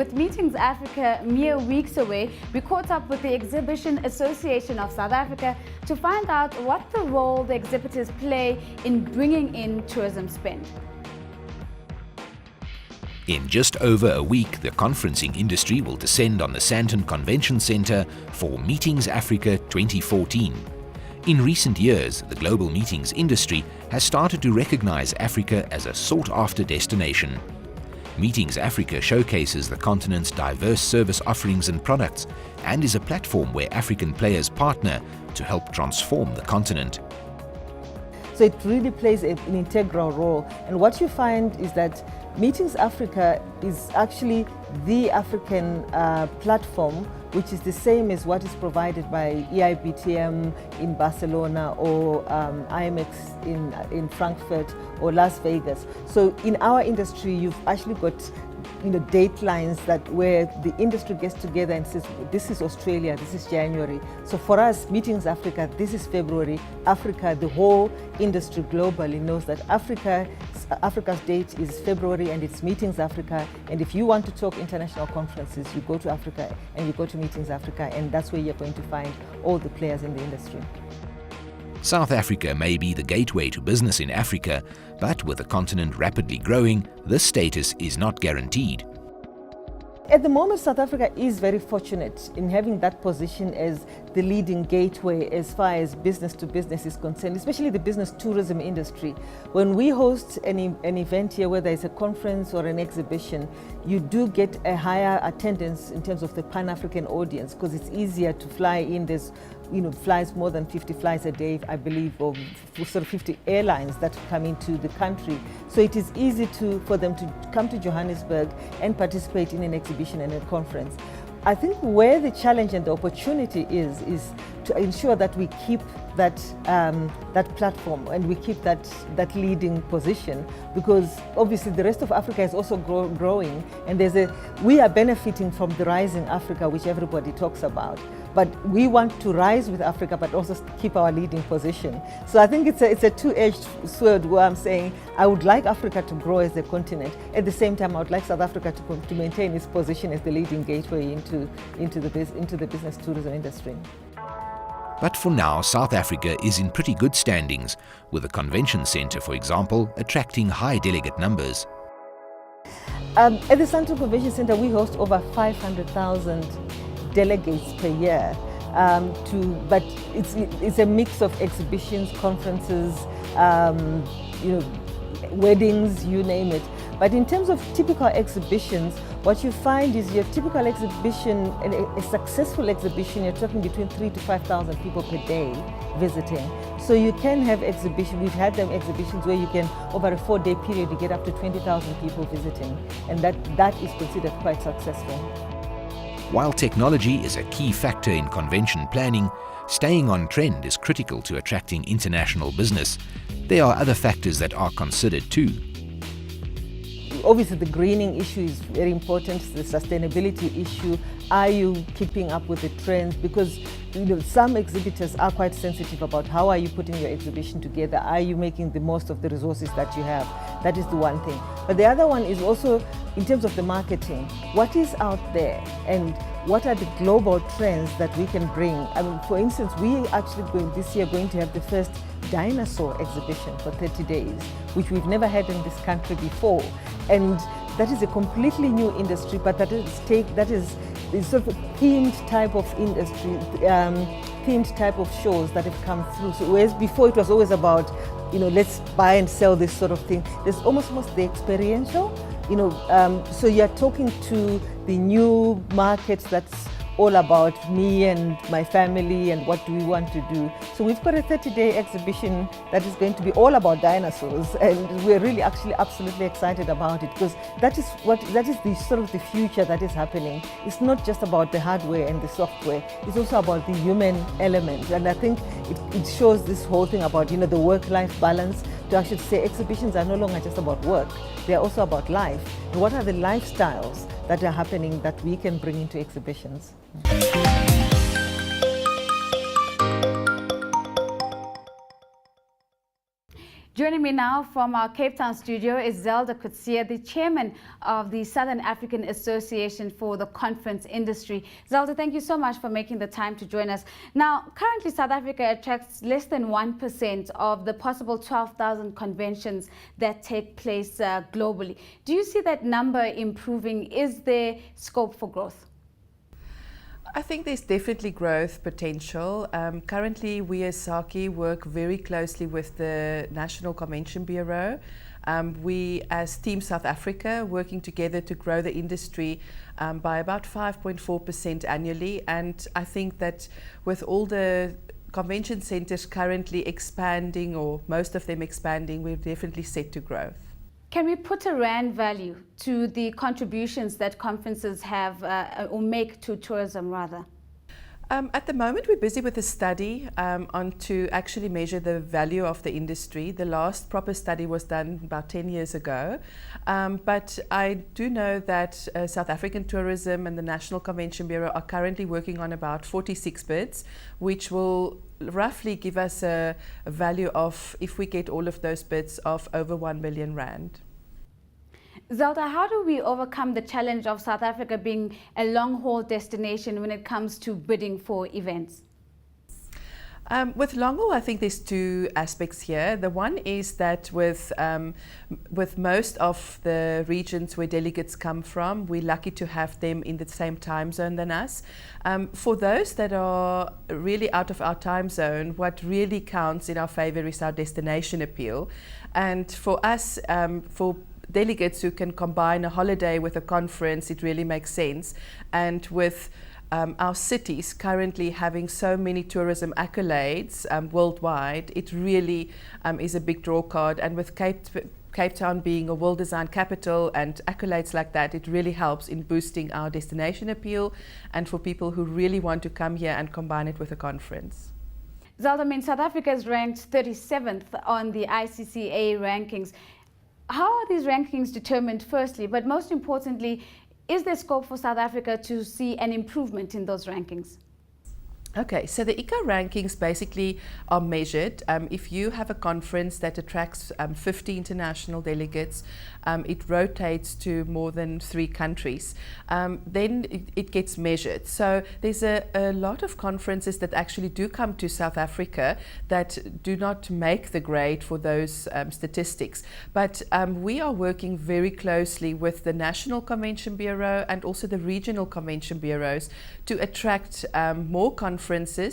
With Meetings Africa mere weeks away, we caught up with the Exhibition Association of South Africa to find out what the role the exhibitors play in bringing in tourism spend. In just over a week, the conferencing industry will descend on the Sandton Convention Centre for Meetings Africa 2014. In recent years, the global meetings industry has started to recognise Africa as a sought-after destination. Meetings Africa showcases the continent's diverse service offerings and products and is a platform where African players partner to help transform the continent. So it really plays an integral role. And what you find is that Meetings Africa is actually the African platform, which is the same as what is provided by EIBTM in Barcelona or IMEX in Frankfurt or Las Vegas. So in our industry, you've actually got datelines that where the industry gets together and says, this is Australia, this is January. So for us, Meetings Africa, this is February. Africa, the whole industry globally knows that Africa's date is February and it's Meetings Africa. And if you want to talk international conferences, you go to Africa and you go to Meetings Africa, and that's where you're going to find all the players in the industry. South Africa may be the gateway to business in Africa, but with the continent rapidly growing, this status is not guaranteed. At the moment, South Africa is very fortunate in having that position as the leading gateway as far as business to business is concerned, especially the business tourism industry. When we host an event here, whether it's a conference or an exhibition, you do get a higher attendance in terms of the Pan-African audience because it's easier to fly in. There's flies more than 50 flights a day, I believe, or sort of 50 airlines that come into the country. So it is easy for them to come to Johannesburg and participate in an exhibition and a conference. I think where the challenge and the opportunity is to ensure that we keep that platform and we keep that leading position, because obviously the rest of Africa is also growing, and we are benefiting from the rising Africa, which everybody talks about. But we want to rise with Africa, but also keep our leading position. So I think it's a two-edged sword where I'm saying I would like Africa to grow as a continent. At the same time, I would like South Africa to maintain its position as the leading gateway into the business tourism industry. But for now, South Africa is in pretty good standings, with the convention centre, for example, attracting high delegate numbers. At the Sandton Convention Centre, we host over 500,000 delegates per year. But it's a mix of exhibitions, conferences, weddings, you name it. But in terms of typical exhibitions, what you find is your typical exhibition, a successful exhibition, you're talking between 3,000 to 5,000 people per day visiting. So you can have exhibitions, we've had them exhibitions where you can, over a 4-day period, you get up to 20,000 people visiting. And that is considered quite successful. While technology is a key factor in convention planning, staying on trend is critical to attracting international business. There are other factors that are considered too. Obviously, the greening issue is very important, the sustainability issue. Are you keeping up with the trends? Because some exhibitors are quite sensitive about how are you putting your exhibition together. Are you making the most of the resources that you have? That is the one thing. But the other one is also in terms of the marketing. What is out there and what are the global trends that we can bring? I mean, for instance, we actually this year going to have the first dinosaur exhibition for 30 days, which we've never had in this country before. And that is a completely new industry, but that is sort of a themed type of industry, themed type of shows that have come through. So whereas before it was always about, let's buy and sell this sort of thing, there's almost the experiential, so you're talking to the new markets that's all about me and my family and what do we want to do. So we've got a 30-day exhibition that is going to be all about dinosaurs, and we're really actually absolutely excited about it, because that is the sort of the future that is happening. It's not just about the hardware and the software, it's also about the human element. And I think it shows this whole thing about the work-life balance, to actually say exhibitions are no longer just about work, they're also about life. And what are the lifestyles that are happening that we can bring into exhibitions? Joining me now from our Cape Town studio is Zelda Coetzee, the Chairman of the Southern African Association for the Conference Industry. Zelda, thank you so much for making the time to join us. Now, currently South Africa attracts less than 1% of the possible 12,000 conventions that take place globally. Do you see that number improving? Is there scope for growth? I think there's definitely growth potential. Currently, we as SACI work very closely with the National Convention Bureau. We as Team South Africa working together to grow the industry by about 5.4% annually. And I think that with all the convention centres currently expanding, or most of them expanding, we're definitely set to growth. Can we put a rand value to the contributions that conferences have or make to tourism rather? At the moment, we're busy with a study on to actually measure the value of the industry. The last proper study was done about 10 years ago. But I do know that South African Tourism and the National Convention Bureau are currently working on about 46 bids, which will roughly give us a value of, if we get all of those bids, of over 1 billion rand. Zelda, how do we overcome the challenge of South Africa being a long-haul destination when it comes to bidding for events? With long haul, I think there's two aspects here. The one is that with most of the regions where delegates come from, we're lucky to have them in the same time zone than us. For those that are really out of our time zone, what really counts in our favor is our destination appeal. And for us, for delegates who can combine a holiday with a conference, it really makes sense. And with our cities currently having so many tourism accolades worldwide, it really is a big draw card. And with Cape Town being a world design capital and accolades like that, it really helps in boosting our destination appeal and for people who really want to come here and combine it with a conference. Zelda, South Africa is ranked 37th on the ICCA rankings. How are these rankings determined, firstly, but most importantly, is there scope for South Africa to see an improvement in those rankings? Okay, so the ICA rankings basically are measured. If you have a conference that attracts 50 international delegates, it rotates to more than 3 countries, then it gets measured. So there's a lot of conferences that actually do come to South Africa that do not make the grade for those statistics. But we are working very closely with the National Convention Bureau and also the regional convention bureaus to attract more conferences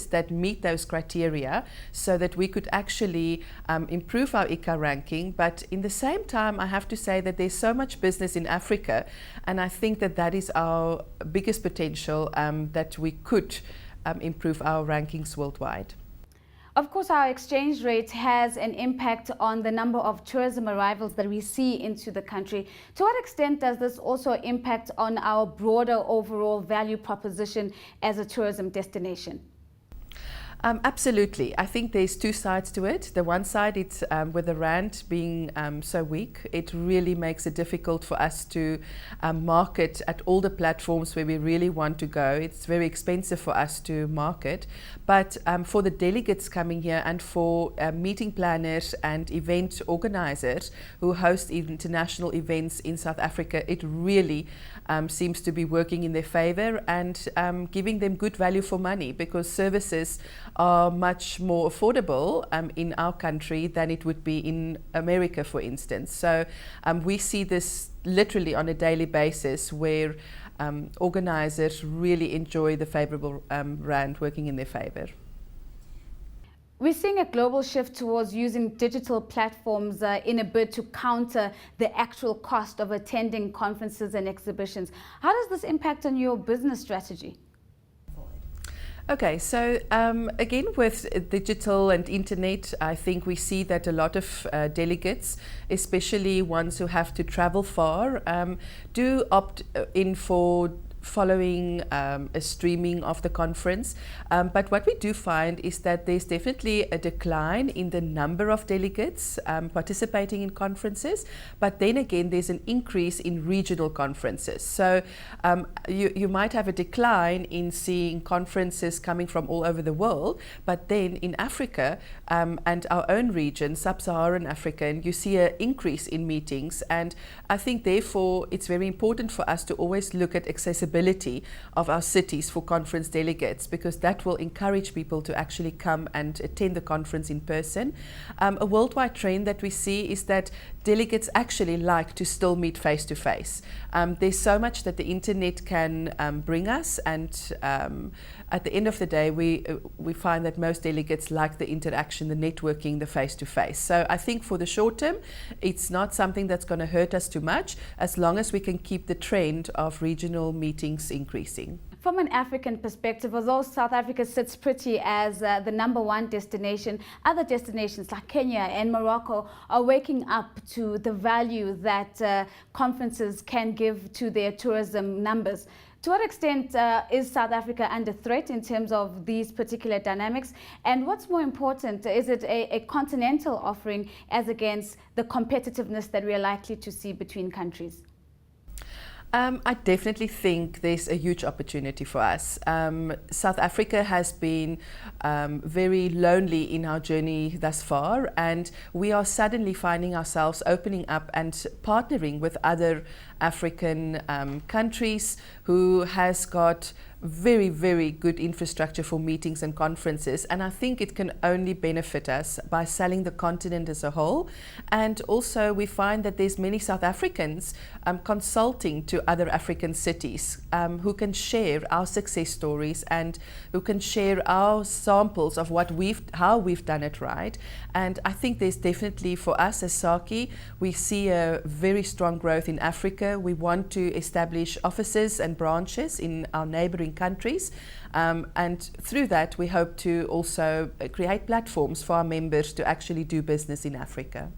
that meet those criteria so that we could actually improve our ICA ranking. But in the same time, I have to say that there's so much business in Africa, and I think that that is our biggest potential, that we could improve our rankings worldwide. Of course, our exchange rate has an impact on the number of tourism arrivals that we see into the country. To what extent does this also impact on our broader overall value proposition as a tourism destination? Absolutely. I think there's two sides to it. The one side, it's with the rand being so weak, it really makes it difficult for us to market at all the platforms where we really want to go. It's very expensive for us to market. But for the delegates coming here and for meeting planners and event organizers who host international events in South Africa, it really seems to be working in their favor and giving them good value for money, because services are much more affordable in our country than it would be in America, for instance. So we see this literally on a daily basis, where organizers really enjoy the favorable rand working in their favor. We're seeing a global shift towards using digital platforms in a bid to counter the actual cost of attending conferences and exhibitions. How does this impact on your business strategy? Okay, so again, with digital and internet, I think we see that a lot of delegates, especially ones who have to travel far, do opt in for following a streaming of the conference. But what we do find is that there's definitely a decline in the number of delegates participating in conferences, but then again there's an increase in regional conferences. So you might have a decline in seeing conferences coming from all over the world, but then in Africa and our own region, Sub-Saharan Africa, and you see an increase in meetings. And I think therefore it's very important for us to always look at accessibility of our cities for conference delegates, because that will encourage people to actually come and attend the conference in person. A worldwide trend that we see is that delegates actually like to still meet face to face. There's so much that the internet can bring us, and at the end of the day we find that most delegates like the interaction, the networking, the face to face. So I think for the short term it's not something that's going to hurt us too much, as long as we can keep the trend of regional meetings increasing. From an African perspective, although South Africa sits pretty as the #1 destination, other destinations like Kenya and Morocco are waking up to the value that conferences can give to their tourism numbers. To what extent is South Africa under threat in terms of these particular dynamics? And what's more important, is it a continental offering as against the competitiveness that we are likely to see between countries? I definitely think there's a huge opportunity for us. South Africa has been very lonely in our journey thus far, and we are suddenly finding ourselves opening up and partnering with other African countries who has got very, very good infrastructure for meetings and conferences, and I think it can only benefit us by selling the continent as a whole. And also we find that there's many South Africans consulting to other African cities who can share our success stories and who can share our samples of how we've done it right. And I think there's definitely, for us as SACI, we see a very strong growth in Africa. We want to establish offices and branches in our neighboring countries, and through that we hope to also create platforms for our members to actually do business in Africa.